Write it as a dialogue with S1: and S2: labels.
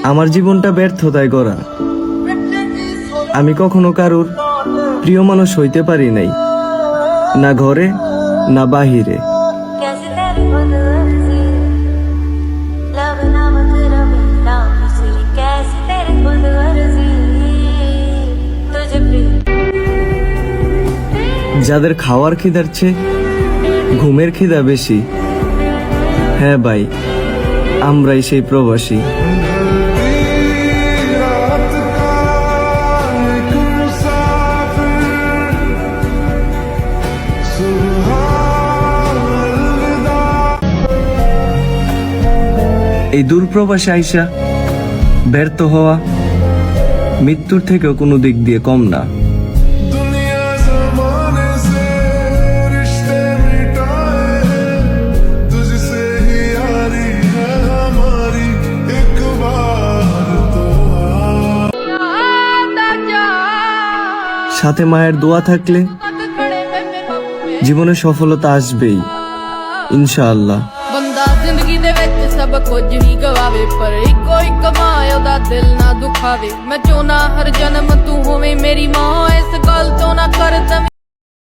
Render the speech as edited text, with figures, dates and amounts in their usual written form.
S1: আমার জীবনটা ব্যর্থতায় গড়া। আমি কখনো কারুর প্রিয় মানুষ হইতে পারি নাই, না ঘরে না বাহিরে। যাদের খাওয়ার খিদার চেয়ে ঘুমের খিদা বেশি, হ্যাঁ ভাই, আমরাই সেই প্রবাসী। এই দূরপ্রবাসে আইসা ব্যর্থ হওয়া মৃত্যুর থেকেও কোনো দিক দিয়ে কম না। সাথে মায়ের দোয়া থাকলে জীবনে সফলতা আসবেই ইনশাআল্লাহ।
S2: ਬੰਦਾ ਜ਼ਿੰਦਗੀ ਦੇ ਵਿੱਚ ਸਭ ਕੁਝ ਹੀ ਗਵਾਵੇ, ਪਰ ਇੱਕੋ ਇੱਕ ਮਾਂ ਉਹਦਾ ਦਿਲ ਨਾ ਦੁਖਾਵੇ। ਮੈਂ ਚਾਹੁੰਦਾ ਹਰ ਜਨਮ ਤੂੰ ਹੋਵੇਂ ਮੇਰੀ ਮਾਂ, ਇਸ ਗੱਲ ਤੋਂ ਨਾ ਕਰ ਦਵੀਂ।